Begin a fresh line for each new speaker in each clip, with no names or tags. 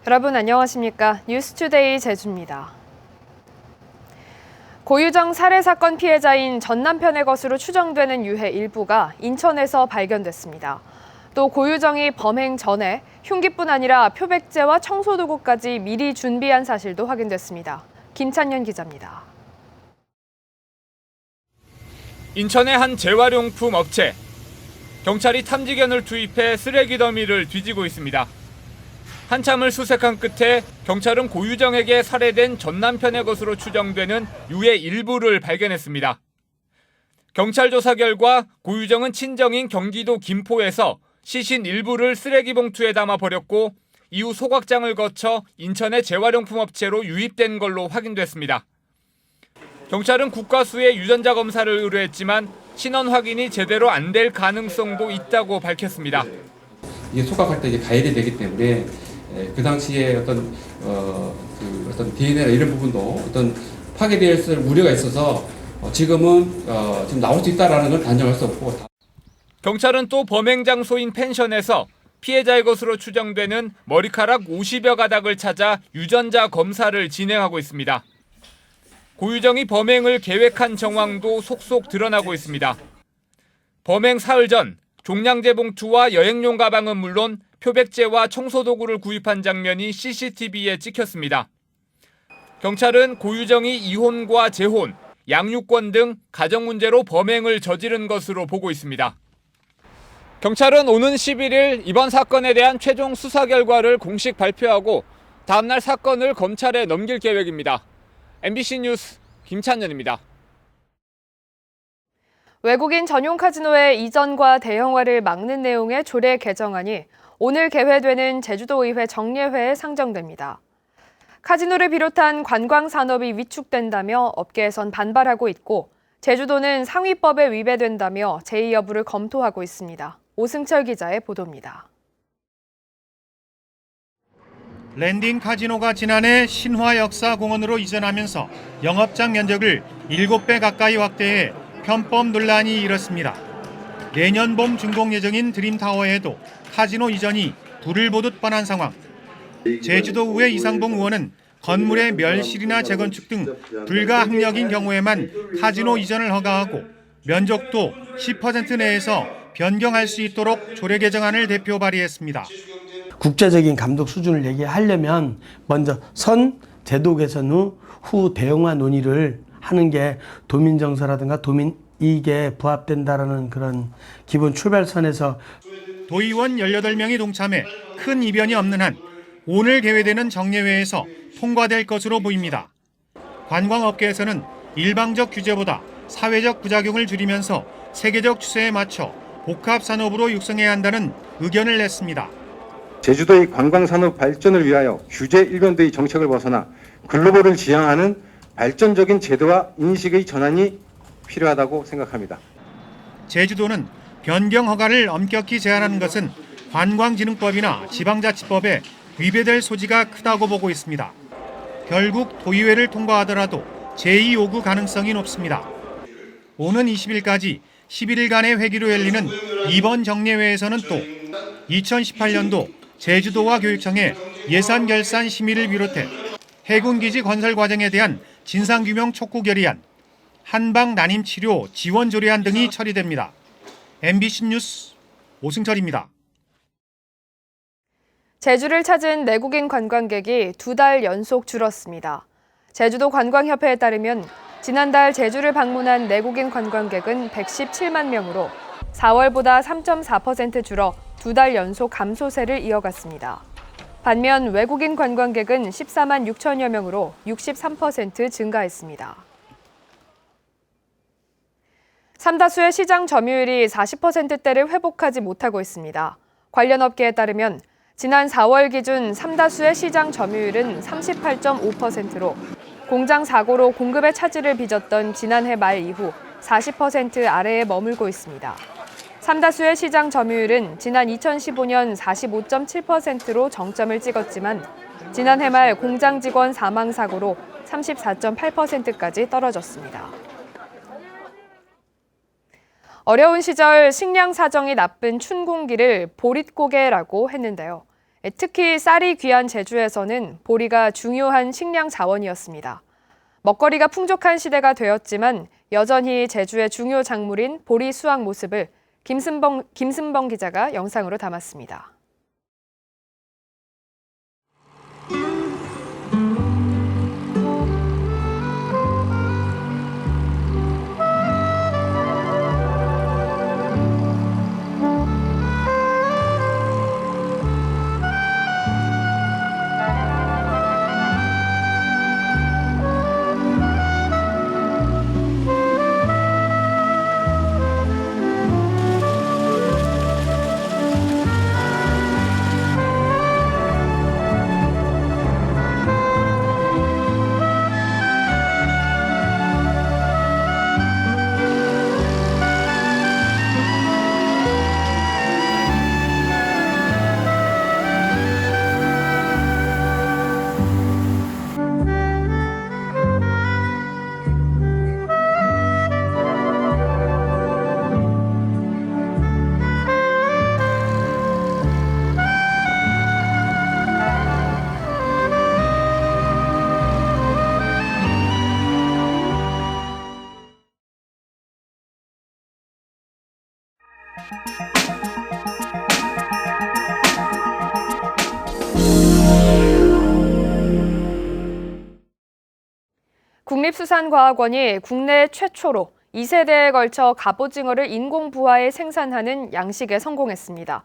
여러분 안녕하십니까? 뉴스투데이 제주입니다. 고유정 살해 사건 피해자인 전 남편의 것으로 추정되는 유해 일부가 인천에서 발견됐습니다. 또 고유정이 범행 전에 흉기뿐 아니라 표백제와 청소도구까지 미리 준비한 사실도 확인됐습니다. 김찬현 기자입니다.
인천의 한 재활용품 업체. 경찰이 탐지견을 투입해 쓰레기 더미를 뒤지고 있습니다. 한참을 수색한 끝에 경찰은 고유정에게 살해된 전 남편의 것으로 추정되는 유해 일부를 발견했습니다. 경찰 조사 결과 고유정은 친정인 경기도 김포에서 시신 일부를 쓰레기 봉투에 담아 버렸고 이후 소각장을 거쳐 인천의 재활용품 업체로 유입된 걸로 확인됐습니다. 경찰은 국과수에 유전자 검사를 의뢰했지만 신원 확인이 제대로 안 될 가능성도 있다고 밝혔습니다.
이게 소각할 때 이게 가열이 되기 때문에 그 당시에 어떤 DNA나 이런 부분도 어떤 파괴될 우려가 있어서 지금은 지금 나올 수 있다라는 걸 단정할 수 없고.
경찰은 또 범행 장소인 펜션에서 피해자의 것으로 추정되는 머리카락 50여 가닥을 찾아 유전자 검사를 진행하고 있습니다. 고유정이 범행을 계획한 정황도 속속 드러나고 있습니다. 범행 사흘 전 종량제 봉투와 여행용 가방은 물론 표백제와 청소도구를 구입한 장면이 CCTV에 찍혔습니다. 경찰은 고유정이 이혼과 재혼, 양육권 등 가정 문제로 범행을 저지른 것으로 보고 있습니다. 경찰은 오는 11일 이번 사건에 대한 최종 수사 결과를 공식 발표하고 다음 날 사건을 검찰에 넘길 계획입니다. MBC 뉴스 김찬현입니다.
외국인 전용 카지노의 이전과 대형화를 막는 내용의 조례 개정안이 오늘 개회되는 제주도의회 정례회에 상정됩니다. 카지노를 비롯한 관광 산업이 위축된다며 업계에선 반발하고 있고 제주도는 상위법에 위배된다며 제의 여부를 검토하고 있습니다. 오승철 기자의 보도입니다.
랜딩 카지노가 지난해 신화역사공원으로 이전하면서 영업장 면적을 7배 가까이 확대해 편법 논란이 일었습니다. 내년 봄 준공 예정인 드림타워에도 카지노 이전이 불을 보듯 뻔한 상황. 제주도의회 이상봉 의원은 건물의 멸실이나 재건축 등 불가항력인 경우에만 카지노 이전을 허가하고 면적도 10% 내에서 변경할 수 있도록 조례 개정안을 대표 발의했습니다.
국제적인 감독 수준을 얘기하려면 먼저 선 제도 개선 후 대형화 논의를 하는 게 도민 정서라든가 도민 이익에 부합된다라는 그런 기본 출발선에서
도의원 18명이 동참해 큰 이변이 없는 한 오늘 개회되는 정례회에서 통과될 것으로 보입니다. 관광업계에서는 일방적 규제보다 사회적 부작용을 줄이면서 세계적 추세에 맞춰 복합산업으로 육성해야 한다는 의견을 냈습니다.
제주도의 관광산업 발전을 위하여 규제 일변도의 정책을 벗어나 글로벌을 지향하는 발전적인 제도와 인식의 전환이 필요하다고 생각합니다.
제주도는 변경 허가를 엄격히 제한하는 것은 관광진흥법이나 지방자치법에 위배될 소지가 크다고 보고 있습니다. 결국 도의회를 통과하더라도 제2요구 가능성이 높습니다. 오는 20일까지 11일간의 회기로 열리는 이번 정례회에서는 또 2018년도 제주도와 교육청의 예산 결산 심의를 비롯해 해군기지 건설 과정에 대한 진상규명 촉구 결의안, 한방 난임 치료 지원 조례안 등이 처리됩니다. MBC 뉴스 오승철입니다.
제주를 찾은 내국인 관광객이 2달 연속 줄었습니다. 제주도 관광협회에 따르면 지난달 제주를 방문한 내국인 관광객은 117만 명으로 4월보다 3.4% 줄어 2달 연속 감소세를 이어갔습니다. 반면 외국인 관광객은 14만 6천여 명으로 63% 증가했습니다. 삼다수의 시장 점유율이 40%대를 회복하지 못하고 있습니다. 관련 업계에 따르면 지난 4월 기준 삼다수의 시장 점유율은 38.5%로 공장 사고로 공급의 차질을 빚었던 지난해 말 이후 40% 아래에 머물고 있습니다. 삼다수의 시장 점유율은 지난 2015년 45.7%로 정점을 찍었지만 지난해 말 공장 직원 사망 사고로 34.8%까지 떨어졌습니다. 어려운 시절 식량 사정이 나쁜 춘공기를 보릿고개라고 했는데요. 특히 쌀이 귀한 제주에서는 보리가 중요한 식량 자원이었습니다. 먹거리가 풍족한 시대가 되었지만 여전히 제주의 중요 작물인 보리 수확 모습을 김승범 기자가 영상으로 담았습니다. 국립수산과학원이 국내 최초로 2세대에 걸쳐 갑오징어를 인공부화해 생산하는 양식에 성공했습니다.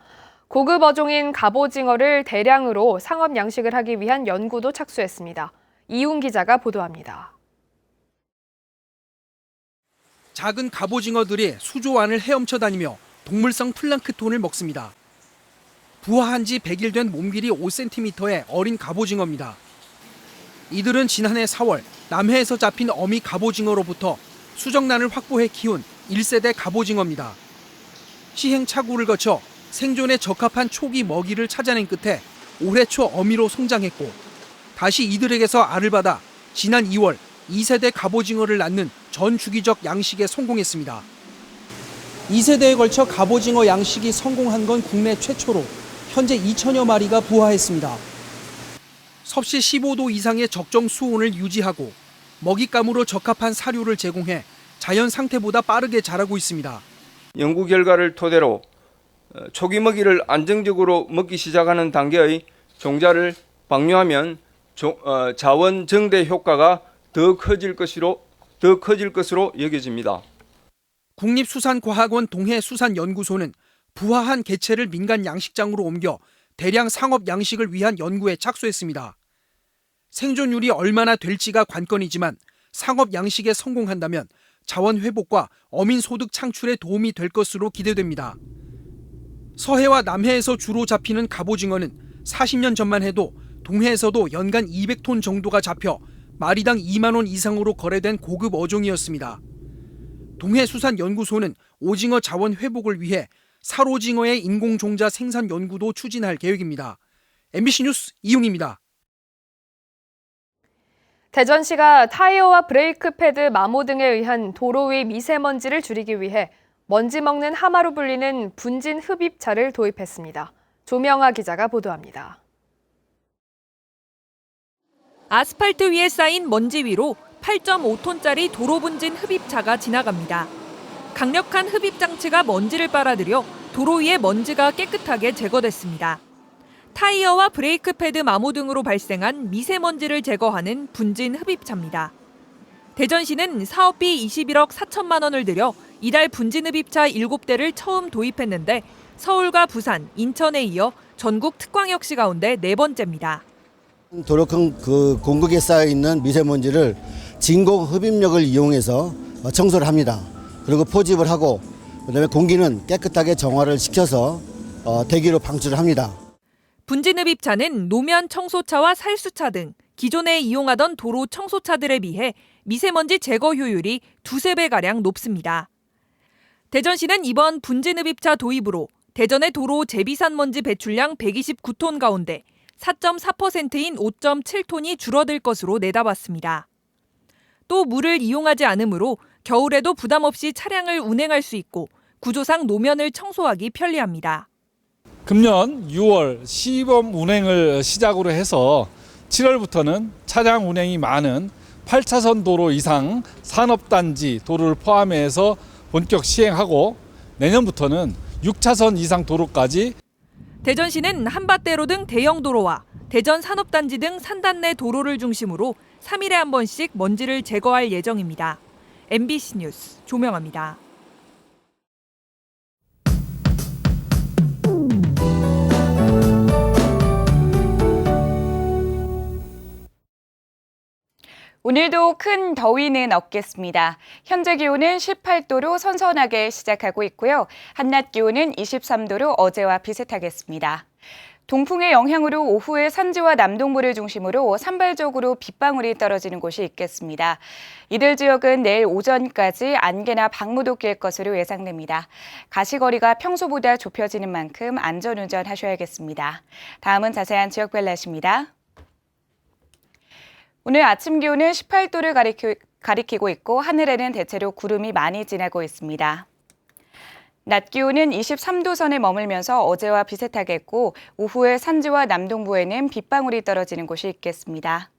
고급 어종인 갑오징어를 대량으로 상업 양식을 하기 위한 연구도 착수했습니다. 이훈 기자가 보도합니다.
작은 갑오징어들이 수조 안을 헤엄쳐 다니며 동물성 플랑크톤을 먹습니다. 부화한 지 100일 된 몸길이 5cm의 어린 갑오징어입니다. 이들은 지난해 4월 남해에서 잡힌 어미 갑오징어로부터 수정란을 확보해 키운 1세대 갑오징어입니다. 시행착오를 거쳐 생존에 적합한 초기 먹이를 찾아낸 끝에 올해 초 어미로 성장했고 다시 이들에게서 알을 받아 지난 2월 2세대 갑오징어를 낳는 전 주기적 양식에 성공했습니다. 2세대에 걸쳐 갑오징어 양식이 성공한 건 국내 최초로 현재 2천여 마리가 부화했습니다. 섭씨 15도 이상의 적정 수온을 유지하고 먹잇감으로 적합한 사료를 제공해 자연 상태보다 빠르게 자라고 있습니다.
연구 결과를 토대로 초기 먹이를 안정적으로 먹기 시작하는 단계의 종자를 방류하면 자원 정대 효과가 더 커질 것으로 여겨집니다.
국립수산과학원 동해수산연구소는 부화한 개체를 민간 양식장으로 옮겨 대량 상업 양식을 위한 연구에 착수했습니다. 생존율이 얼마나 될지가 관건이지만 상업 양식에 성공한다면 자원 회복과 어민 소득 창출에 도움이 될 것으로 기대됩니다. 서해와 남해에서 주로 잡히는 갑오징어는 40년 전만 해도 동해에서도 연간 200톤 정도가 잡혀 마리당 2만 원 이상으로 거래된 고급 어종이었습니다. 동해수산연구소는 오징어 자원 회복을 위해 살오징어의 인공종자 생산 연구도 추진할 계획입니다. MBC 뉴스 이웅입니다.
대전시가 타이어와 브레이크 패드 마모 등에 의한 도로 위 미세먼지를 줄이기 위해 먼지 먹는 하마로 불리는 분진 흡입차를 도입했습니다. 조명아 기자가 보도합니다.
아스팔트 위에 쌓인 먼지 위로 8.5톤짜리 도로 분진 흡입차가 지나갑니다. 강력한 흡입 장치가 먼지를 빨아들여 도로 위의 먼지가 깨끗하게 제거됐습니다. 타이어와 브레이크 패드 마모 등으로 발생한 미세먼지를 제거하는 분진 흡입차입니다. 대전시는 사업비 21억 4천만 원을 들여 이달 분진 흡입차 7대를 처음 도입했는데 서울과 부산, 인천에 이어 전국 특광역시 가운데 4번째입니다.
도로 공극에 쌓여 있는 미세먼지를 진공 흡입력을 이용해서 청소를 합니다. 그리고 포집을 하고 그다음에 공기는 깨끗하게 정화를 시켜서 대기로 방출을 합니다.
분진 흡입차는 노면 청소차와 살수차 등 기존에 이용하던 도로 청소차들에 비해 미세먼지 제거 효율이 2~3배가량 높습니다. 대전시는 이번 분진 흡입차 도입으로 대전의 도로 재비산 먼지 배출량 129톤 가운데 4.4%인 5.7톤이 줄어들 것으로 내다봤습니다. 또 물을 이용하지 않으므로 겨울에도 부담 없이 차량을 운행할 수 있고 구조상 노면을 청소하기 편리합니다.
금년 6월 시범 운행을 시작으로 해서 7월부터는 차량 운행이 많은 8차선 도로 이상 산업단지 도로를 포함해서 본격 시행하고 내년부터는 6차선 이상 도로까지
대전시는 한밭대로 등 대형 도로와 대전 산업단지 등 산단 내 도로를 중심으로 3일에 한 번씩 먼지를 제거할 예정입니다. MBC 뉴스 조명아입니다.
오늘도 큰 더위는 없겠습니다. 현재 기온은 18도로 선선하게 시작하고 있고요. 한낮 기온은 23도로 어제와 비슷하겠습니다. 동풍의 영향으로 오후에 산지와 남동부를 중심으로 산발적으로 빗방울이 떨어지는 곳이 있겠습니다. 이들 지역은 내일 오전까지 안개나 방무도 낄 것으로 예상됩니다. 가시거리가 평소보다 좁혀지는 만큼 안전운전 하셔야겠습니다. 다음은 자세한 지역별 날씨입니다. 오늘 아침 기온은 18도를 가리키고 있고 하늘에는 대체로 구름이 많이 지나고 있습니다. 낮 기온은 23도 선에 머물면서 어제와 비슷하겠고 오후에 산지와 남동부에는 빗방울이 떨어지는 곳이 있겠습니다.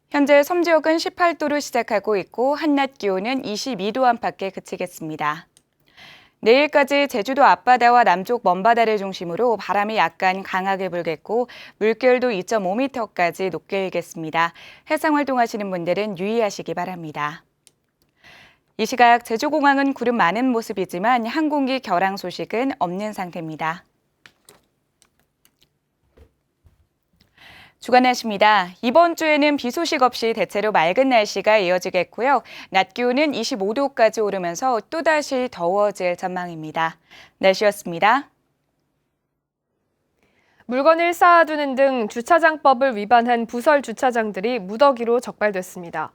현재 섬 지역은 18도로 시작하고 있고 한낮 기온은 22도 안팎에 그치겠습니다. 내일까지 제주도 앞바다와 남쪽 먼바다를 중심으로 바람이 약간 강하게 불겠고 물결도 2.5m까지 높게 일겠습니다. 해상 활동하시는 분들은 유의하시기 바랍니다. 이 시각 제주공항은 구름 많은 모습이지만 항공기 결항 소식은 없는 상태입니다. 주간 날씨입니다. 이번 주에는 비 소식 없이 대체로 맑은 날씨가 이어지겠고요. 낮 기온은 25도까지 오르면서 또다시 더워질 전망입니다. 날씨였습니다.
물건을 쌓아두는 등 주차장법을 위반한 부설 주차장들이 무더기로 적발됐습니다.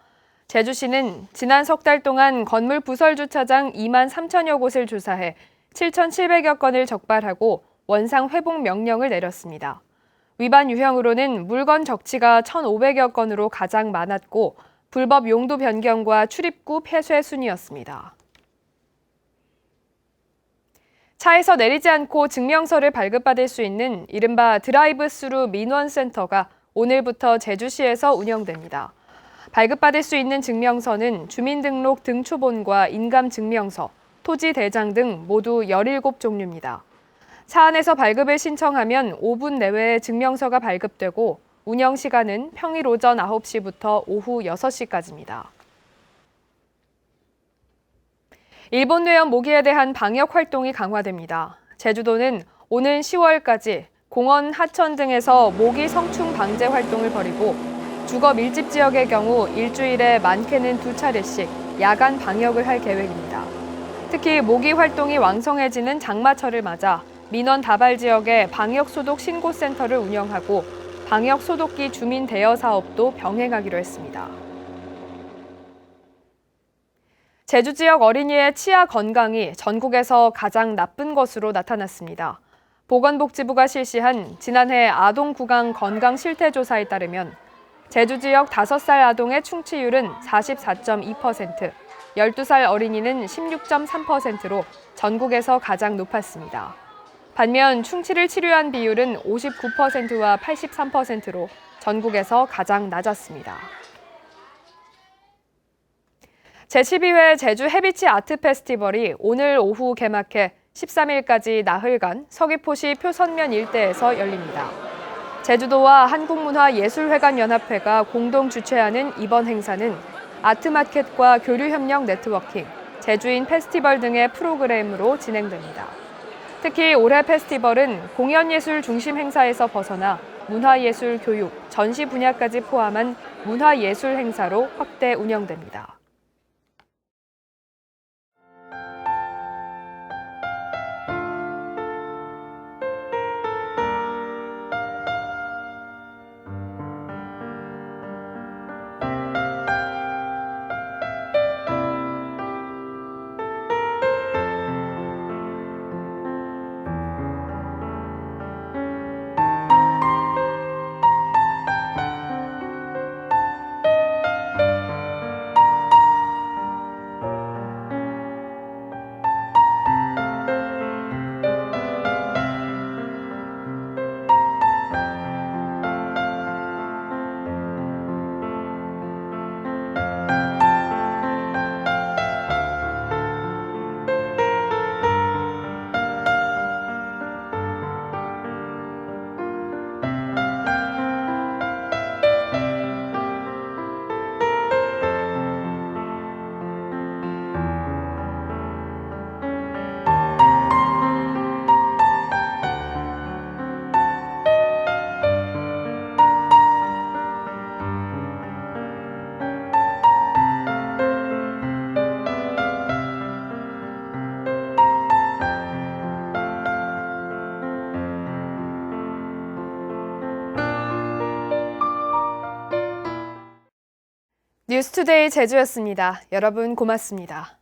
제주시는 지난 석 달 동안 건물 부설 주차장 2만 3천여 곳을 조사해 7,700여 건을 적발하고 원상 회복 명령을 내렸습니다. 위반 유형으로는 물건 적치가 1,500여 건으로 가장 많았고 불법 용도 변경과 출입구 폐쇄 순이었습니다. 차에서 내리지 않고 증명서를 발급받을 수 있는 이른바 드라이브 스루 민원센터가 오늘부터 제주시에서 운영됩니다. 발급받을 수 있는 증명서는 주민등록 등초본과 인감증명서, 토지대장 등 모두 17종류입니다. 차 안에서 발급을 신청하면 5분 내외에 증명서가 발급되고 운영 시간은 평일 오전 9시부터 오후 6시까지입니다. 일본 뇌염 모기에 대한 방역 활동이 강화됩니다. 제주도는 오는 10월까지 공원, 하천 등에서 모기 성충 방제 활동을 벌이고 주거 밀집 지역의 경우 일주일에 많게는 2차례씩 야간 방역을 할 계획입니다. 특히 모기 활동이 왕성해지는 장마철을 맞아 민원 다발 지역에 방역소독 신고센터를 운영하고 방역소독기 주민 대여 사업도 병행하기로 했습니다. 제주 지역 어린이의 치아 건강이 전국에서 가장 나쁜 것으로 나타났습니다. 보건복지부가 실시한 지난해 아동 구강 건강 실태조사에 따르면 제주 지역 5살 아동의 충치율은 44.2%, 12살 어린이는 16.3%로 전국에서 가장 높았습니다. 반면 충치를 치료한 비율은 59%와 83%로 전국에서 가장 낮았습니다. 제12회 제주 해비치 아트 페스티벌이 오늘 오후 개막해 13일까지 나흘간 서귀포시 표선면 일대에서 열립니다. 제주도와 한국문화예술회관연합회가 공동 주최하는 이번 행사는 아트마켓과 교류협력 네트워킹, 제주인 페스티벌 등의 프로그램으로 진행됩니다. 특히 올해 페스티벌은 공연예술 중심 행사에서 벗어나 문화예술 교육, 전시 분야까지 포함한 문화예술 행사로 확대 운영됩니다. 뉴스투데이 제주였습니다. 여러분 고맙습니다.